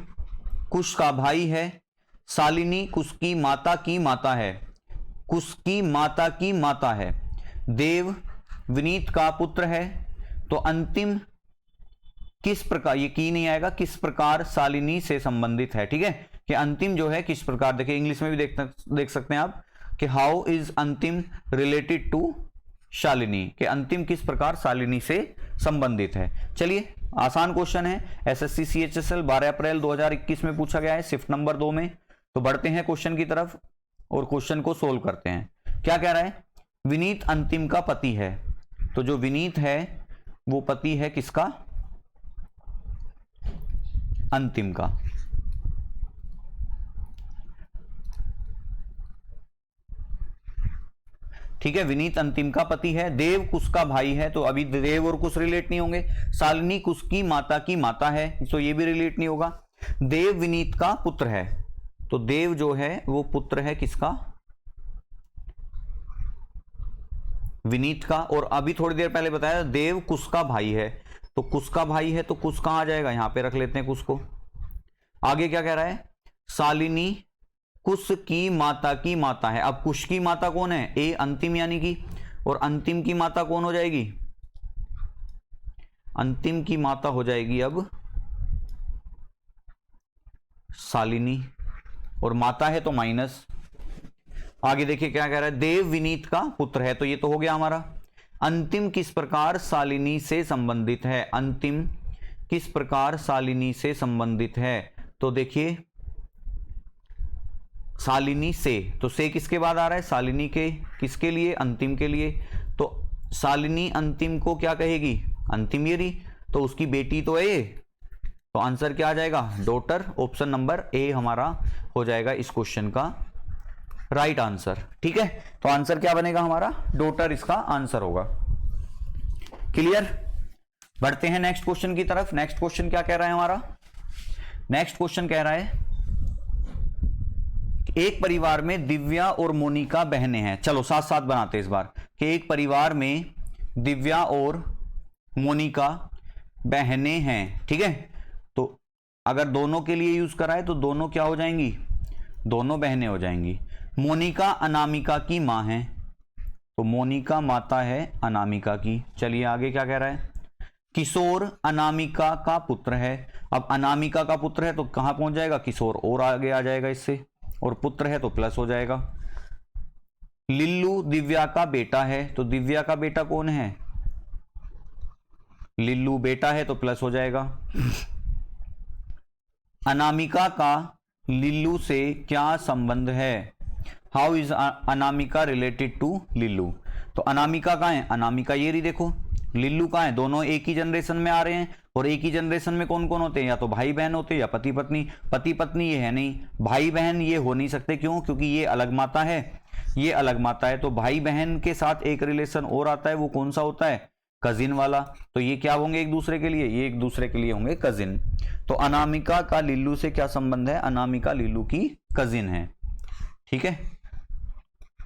कुश का भाई है, शालिनी कुश की माता की माता है। कुश की माता की माता है। देव विनीत का पुत्र है। तो अंतिम किस प्रकार, ये की नहीं आएगा, किस प्रकार शालिनी से संबंधित है। ठीक है, कि अंतिम जो है किस प्रकार, देखिए इंग्लिश में भी देख सकते हैं आप कि हाउ इज अंतिम रिलेटेड टू शालिनी, कि अंतिम किस प्रकार शालिनी से संबंधित है। चलिए, आसान क्वेश्चन है, एसएससी CHSL 12 अप्रैल 2021 में पूछा गया है शिफ्ट नंबर 2 में। तो बढ़ते हैं क्वेश्चन की तरफ और क्वेश्चन को सोल्व करते हैं। क्या कह रहा है? विनीत अंतिम का पति है। तो जो विनीत है वो पति है किसका? अंतिम का। ठीक है, विनीत अंतिम का पति है। देव कुश का भाई है, तो अभी देव और कुश रिलेट नहीं होंगे। शालिनी कुश की माता है, तो ये भी रिलेट नहीं होगा। देव विनीत का पुत्र है, तो देव जो है वो पुत्र है किसका? विनीत का। और अभी थोड़ी देर पहले बताया देव कुश का भाई है, तो कुश का भाई है तो कुश कहां आ जाएगा? यहां पे रख लेते हैं कुश को। आगे क्या कह रहा है? शालिनी कुश की माता है। अब कुश की माता कौन है? ए अंतिम, यानी कि, और अंतिम की माता कौन हो जाएगी? अंतिम की माता हो जाएगी अब शालिनी, और माता है तो माइनस। आगे देखिए क्या कह रहा है? देव विनीत का पुत्र है, तो ये तो हो गया हमारा। अंतिम किस प्रकार शालिनी से संबंधित है? अंतिम किस प्रकार शालिनी से संबंधित है? तो देखिए शालिनी से, तो से किसके बाद आ रहा है? शालिनी के, किसके लिए? अंतिम के लिए। तो शालिनी अंतिम को क्या कहेगी? अंतिम ये रही, तो उसकी बेटी तो है ये, तो आंसर क्या आ जाएगा? डॉटर। ऑप्शन नंबर ए हमारा हो जाएगा इस क्वेश्चन का राइट आंसर। ठीक है, तो आंसर क्या बनेगा हमारा, डॉटर इसका आंसर होगा। क्लियर। बढ़ते हैं नेक्स्ट क्वेश्चन की तरफ। नेक्स्ट क्वेश्चन क्या कह रहा है हमारा, नेक्स्ट क्वेश्चन कह रहा है एक परिवार में दिव्या और मोनिका बहनें हैं। चलो साथ साथ बनाते हैं इस बार कि एक परिवार में दिव्या और मोनिका बहनें हैं। ठीक है, तो अगर दोनों के लिए यूज करा है तो दोनों क्या हो जाएंगी, दोनों बहनें हो जाएंगी। मोनिका अनामिका की मां है, तो मोनिका माता है अनामिका की। चलिए आगे क्या कह रहा है, किशोर अनामिका का पुत्र है। अब अनामिका का पुत्र है तो कहां पहुंच जाएगा, किशोर और आगे आ जाएगा इससे, और पुत्र है तो प्लस हो जाएगा। लिल्लू दिव्या का बेटा है, तो दिव्या का बेटा कौन है, लिल्लू बेटा है तो प्लस हो जाएगा। अनामिका का लिल्लू से क्या संबंध है, how is Anamika related to Lillu. तो अनामिका कहां है, अनामिका ये रही देखो, लिल्लू कहां है, दोनों एक ही जनरेशन में आ रहे हैं, और एक ही जनरेशन में कौन कौन होते हैं, या तो भाई बहन होते हैं या पति पत्नी। पति पत्नी ये है नहीं, भाई बहन ये हो नहीं सकते, क्यों, क्योंकि ये अलग माता है, ये अलग माता है। तो भाई बहन के साथ एक रिलेशन और आता है, वो कौन सा होता है, कजिन वाला। तो ये क्या होंगे एक दूसरे के लिए, ये एक दूसरे के लिए होंगे कजिन। तो अनामिका का लिल्लू से क्या संबंध है, अनामिका लिल्लू की कजिन है। ठीक है,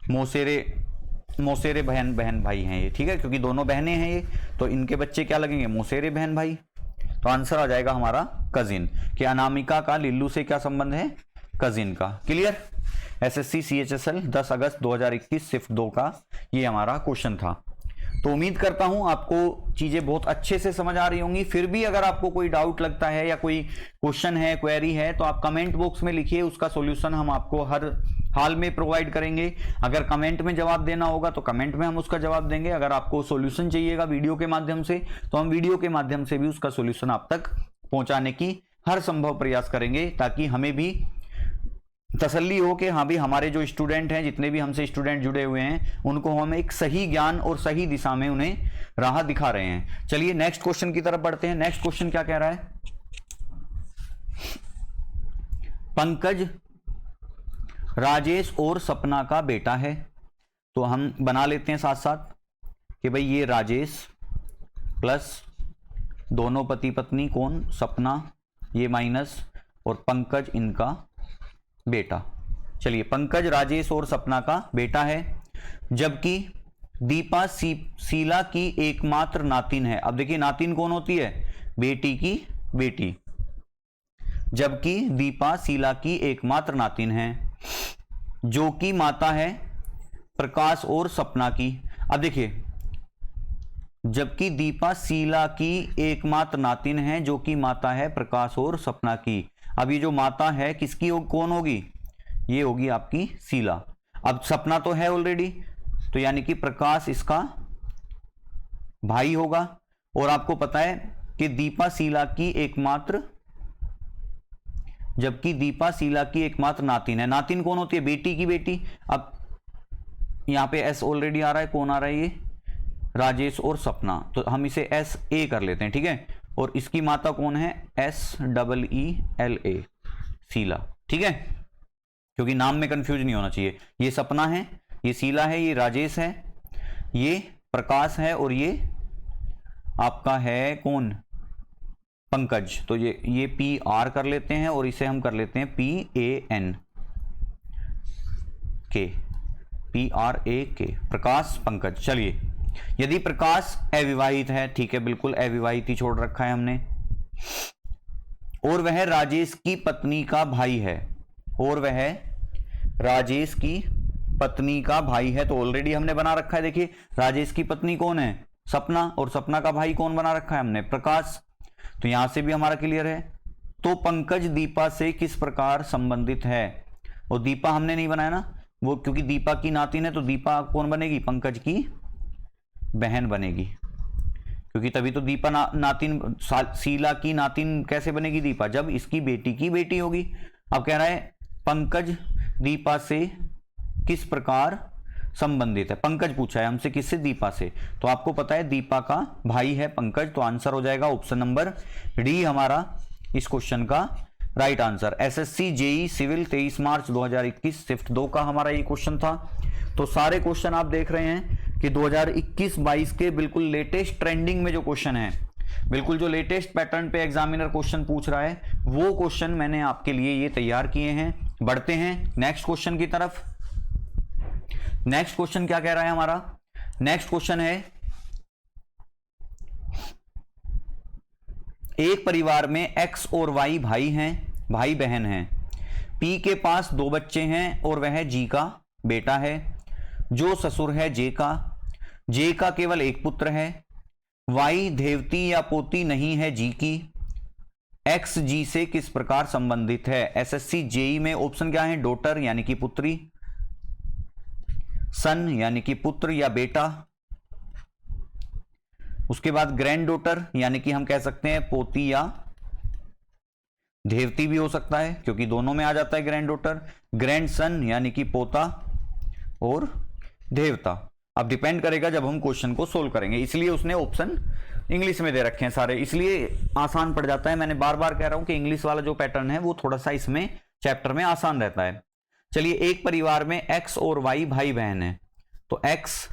मौसेरे बहन बहन भाई हैं ये। ठीक है, क्योंकि दोनों बहनें हैं ये, तो इनके बच्चे क्या लगेंगे, मौसेरे बहन भाई। तो आंसर आ जाएगा हमारा कजिन, कि अनामिका का लिल्लू से क्या संबंध है, कजिन का। क्लियर। एसएससी सीएचएसएल 10 अगस्त 2021 शिफ्ट 2 का ये हमारा क्वेश्चन था। तो उम्मीद करता हूं आपको चीजें बहुत अच्छे से समझ आ रही होंगी। फिर भी अगर आपको कोई डाउट लगता है या कोई क्वेश्चन है, क्वेरी है, तो आप कमेंट बॉक्स में लिखिए, उसका सॉल्यूशन हम आपको हर हाल में प्रोवाइड करेंगे। अगर कमेंट में जवाब देना होगा तो कमेंट में हम उसका जवाब देंगे। अगर आपको सॉल्यूशन चाहिएगा वीडियो के माध्यम से, तो हम वीडियो के माध्यम से भी उसका सॉल्यूशन आप तक पहुंचाने की हर संभव प्रयास करेंगे, ताकि हमें भी तसल्ली हो कि हाँ भी हमारे जो स्टूडेंट हैं, जितने भी हमसे स्टूडेंट जुड़े हुए हैं, उनको हम एक सही ज्ञान और सही दिशा में उन्हें राह दिखा रहे हैं। चलिए नेक्स्ट क्वेश्चन की तरफ बढ़ते हैं। नेक्स्ट क्वेश्चन क्या कह रहा है, पंकज राजेश और सपना का बेटा है। तो हम बना लेते हैं साथ साथ कि भाई ये राजेश प्लस दोनों पति पत्नी कौन, सपना, ये माइनस, और पंकज इनका बेटा। चलिए, पंकज राजेश और सपना का बेटा है, जबकि दीपा शीला की एकमात्र नातिन है। अब देखिए नातिन कौन होती है, बेटी की बेटी, जबकि दीपा शीला की एकमात्र नातिन है, जो कि माता है प्रकाश और सपना की। अब देखिए, जबकि दीपा शीला की एकमात्र नातिन है, जो कि माता है प्रकाश और सपना की। अब ये जो माता है किसकी कौन होगी, ये होगी आपकी शीला। अब सपना तो है ऑलरेडी, तो यानी कि प्रकाश इसका भाई होगा। और आपको पता है कि दीपा शीला की एकमात्र, जबकि दीपा शीला की एकमात्र नातिन है। नातिन कौन होती है, बेटी की बेटी। अब यहां पे एस ऑलरेडी आ रहा है, कौन आ रहा है, ये राजेश और सपना, तो हम इसे एस ए कर लेते हैं। ठीक है, और इसकी माता कौन है, SEELA, शीला। ठीक है, क्योंकि नाम में कंफ्यूज नहीं होना चाहिए। ये सपना है, ये शीला है, ये राजेश है, ये प्रकाश है, और ये आपका है कौन, पंकज। तो ये PR कर लेते हैं, और इसे हम कर लेते हैं PANK, PRAK, प्रकाश पंकज। चलिए, यदि प्रकाश अविवाहित है, ठीक है, बिल्कुल अविवाहित ही छोड़ रखा है हमने, और वह राजेश की पत्नी का भाई है, और वह राजेश की पत्नी का भाई है, तो ऑलरेडी हमने बना रखा है। देखिए, राजेश की पत्नी कौन है, सपना, और सपना का भाई कौन बना रखा है हमने, प्रकाश। तो यहां से भी हमारा क्लियर है। तो पंकज दीपा से किस प्रकार संबंधित है, और दीपा हमने नहीं बनाया ना, वो क्योंकि दीपा की नातिन है, तो दीपा कौन बनेगी, पंकज की बहन बनेगी, क्योंकि तभी तो दीपा नातिन, शीला की नातिन कैसे बनेगी दीपा, जब इसकी बेटी की बेटी होगी। अब कह रहा है पंकज दीपा से किस प्रकार संबंधित है, पंकज पूछा है हमसे, किससे, दीपा से। तो आपको पता है दीपा का भाई है पंकज, तो आंसर हो जाएगा ऑप्शन नंबर डी हमारा इस क्वेश्चन का right answer. SSC JE civil 23 March 2021 shift 2 का हमारा ये क्वेश्चन था। तो सारे क्वेश्चन आप देख रहे हैं कि 2021-22 के बिल्कुल लेटेस्ट ट्रेंडिंग में जो क्वेश्चन है, बिल्कुल जो लेटेस्ट पैटर्न पे एग्जामिनर क्वेश्चन पूछ रहा है, वो क्वेश्चन मैंने आपके लिए ये तैयार किए हैं। बढ़ते हैं नेक्स्ट क्वेश्चन की तरफ। नेक्स्ट क्वेश्चन क्या कह रहा है हमारा? नेक्स्ट क्वेश्चन है, एक परिवार में एक्स और वाई भाई हैं, भाई बहन हैं। पी के पास 2 बच्चे हैं और वह जी का बेटा है। जो ससुर है जे का केवल एक पुत्र है। वाई देवती या पोती नहीं है जी की। एक्स जी से किस प्रकार संबंधित है? एसएससी जेई में ऑप्शन क्या है? डॉटर यानी कि पुत्री, सन यानी कि पुत्र या बेटा, उसके बाद ग्रैंड डॉटर यानी कि हम कह सकते हैं पोती या देवती भी हो सकता है, क्योंकि दोनों में आ जाता है ग्रैंड डॉटर। ग्रैंड सन यानी कि पोता और देवता। अब डिपेंड करेगा जब हम क्वेश्चन को सोल्व करेंगे, इसलिए उसने ऑप्शन इंग्लिश में दे रखे हैं सारे, इसलिए आसान पड़ जाता है। मैंने बार बार कह रहा हूं कि इंग्लिश वाला जो पैटर्न है वो थोड़ा सा इसमें चैप्टर में आसान रहता है। चलिए, एक परिवार में एक्स और वाई भाई बहन है। तो एक्स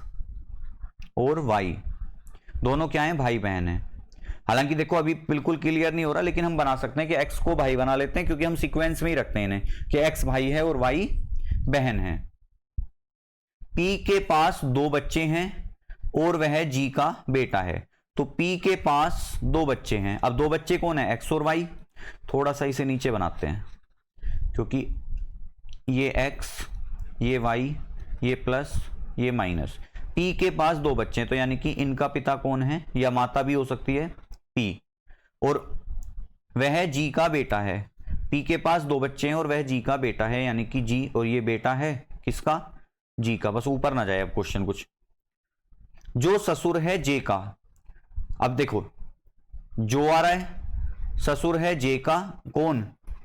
और वाई दोनों क्या है? भाई बहन है। हालांकि देखो अभी बिल्कुल क्लियर नहीं हो रहा, लेकिन हम बना सकते हैं कि एक्स को भाई बना लेते हैं, क्योंकि हम सीक्वेंस में ही रखते हैं इन्हें कि एक्स भाई है और वाई बहन है। पी के पास 2 बच्चे हैं और वह जी का बेटा है। तो पी के पास 2 बच्चे हैं। अब 2 बच्चे कौन है? एक्स और वाई। थोड़ा सा इसे नीचे बनाते हैं, क्योंकि ये एक्स, ये वाई, ये प्लस, ये माइनस। पी के पास 2 बच्चे हैं, तो यानी कि इनका पिता कौन है या माता भी हो सकती है, पी, और वह जी का बेटा है। पी के पास 2 बच्चे हैं और वह जी का बेटा है, यानी कि जी, और ये बेटा है किसका? जी का। बस ऊपर ना जाए अब क्वेश्चन कुछ। जो ससुर है जे का। अब देखो जो आ रहा है, ससुर है जे का, कौन?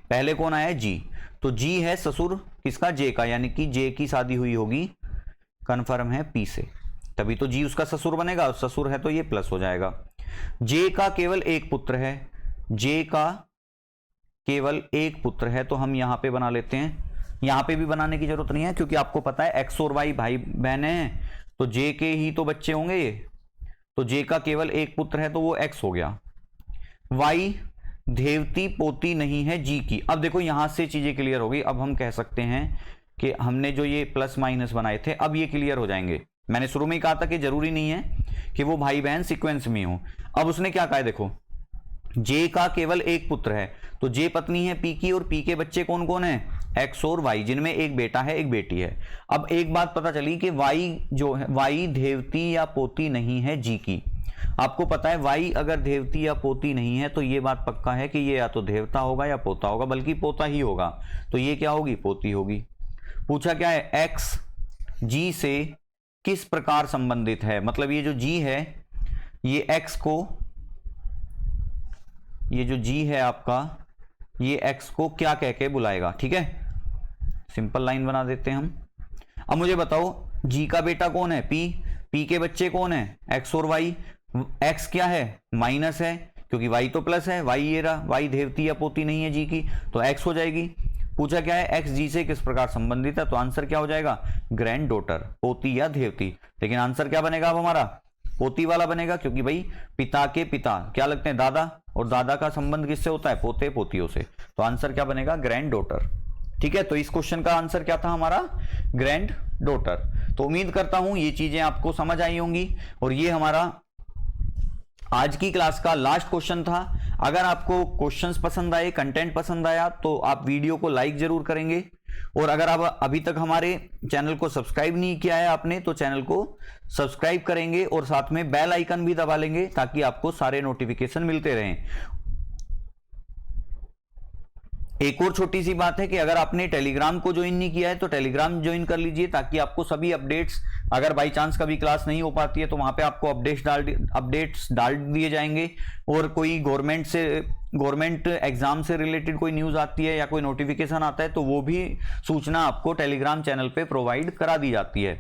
पहले कौन आया है? जी। तो जी है ससुर किसका? जे का, यानी कि जे की शादी हुई होगी, कन्फर्म है, पी से, तभी तो जी उसका ससुर बनेगा। ससुर है तो ये प्लस हो जाएगा। जे का केवल एक पुत्र है। जे का केवल एक पुत्र है, तो हम यहां पे बना लेते हैं। यहां पे भी बनाने की जरूरत नहीं है, क्योंकि आपको पता है एक्स और वाई भाई बहन हैं, तो जे के ही तो बच्चे होंगे ये। तो जे का केवल एक पुत्र है, तो वो एक्स हो गया। वाई देवती पोती नहीं है जी की। अब देखो यहां से चीजें क्लियर हो गई। अब हम कह सकते हैं कि हमने जो ये प्लस माइनस बनाए थे, अब ये क्लियर हो जाएंगे। मैंने शुरू में ही कहा था कि जरूरी नहीं है कि वो भाई बहन सीक्वेंस में हो। अब उसने क्या कहा है, देखो जे का केवल एक पुत्र है, तो जे पत्नी है पी की, और पी के बच्चे कौन कौन है? एक्स और वाई, जिनमें एक बेटा है एक बेटी है। अब एक बात पता चली कि वाई जो है, वाई देवती या पोती नहीं है जी की। आपको पता है वाई अगर देवती या पोती नहीं है, तो ये बात पक्का है कि ये या तो देवता होगा या पोता होगा, बल्कि पोता ही होगा। तो ये क्या होगी? पोती होगी। पूछा क्या है? एक्स जी से किस प्रकार संबंधित है। मतलब ये जो जी है, ये एक्स को, ये जो जी है आपका, ये एक्स को क्या कह के बुलाएगा? ठीक है, सिंपल लाइन बना देते हैं हम। अब मुझे बताओ जी का बेटा कौन है? पी। पी के बच्चे कौन है? एक्स और वाई। एक्स क्या है? माइनस है, क्योंकि वाई तो प्लस है। वाई ये रहा, वाई देवती या पोती नहीं है जी की, तो एक्स हो जाएगी। पूछा क्या है? एक्स जी से किस प्रकार संबंधित है, तो आंसर क्या हो जाएगा? ग्रैंड डॉटर, पोती या देवती। लेकिन आंसर क्या बनेगा अब हमारा? पोती वाला बनेगा, क्योंकि भाई पिता के पिता क्या लगते हैं? दादा, और दादा का संबंध किससे होता है? पोते पोतियों से। तो आंसर क्या बनेगा? Grand daughter. ठीक है, तो इस क्वेश्चन का आंसर क्या था हमारा? Grand daughter. तो उम्मीद करता हूं ये चीजें आपको समझ आई होंगी, और ये हमारा आज की क्लास का लास्ट क्वेश्चन था। अगर आपको क्वेश्चंस पसंद आए, कंटेंट पसंद आया, तो आप वीडियो को लाइक जरूर करेंगे, और अगर आप अभी तक हमारे चैनल को सब्सक्राइब नहीं किया है आपने, तो चैनल को सब्सक्राइब करेंगे और साथ में बेल आइकन भी दबा लेंगे, ताकि आपको सारे नोटिफिकेशन मिलते रहें। एक और छोटी सी बात है कि अगर आपने टेलीग्राम को ज्वाइन नहीं किया है, तो टेलीग्राम ज्वाइन कर लीजिए, ताकि आपको सभी अपडेट्स, अगर बाई चांस कभी क्लास नहीं हो पाती है, तो वहां पे आपको अपडेट्स डाल दिए जाएंगे। और कोई गवर्नमेंट एग्जाम से रिलेटेड कोई न्यूज आती है या कोई नोटिफिकेशन आता है, तो वो भी सूचना आपको टेलीग्राम चैनल पे प्रोवाइड करा दी जाती है।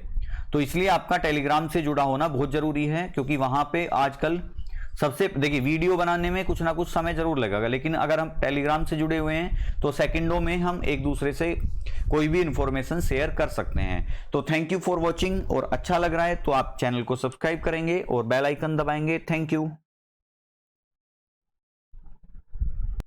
तो इसलिए आपका टेलीग्राम से जुड़ा होना बहुत जरूरी है, क्योंकि वहां पे आजकल सबसे देखिए, वीडियो बनाने में कुछ ना कुछ समय जरूर लगेगा, लेकिन अगर हम टेलीग्राम से जुड़े हुए हैं तो सेकंडों में हम एक दूसरे से कोई भी इंफॉर्मेशन शेयर कर सकते हैं। तो थैंक यू फॉर वॉचिंग, और अच्छा लग रहा है तो आप चैनल को सब्सक्राइब करेंगे और बेल आइकन दबाएंगे। Thank you.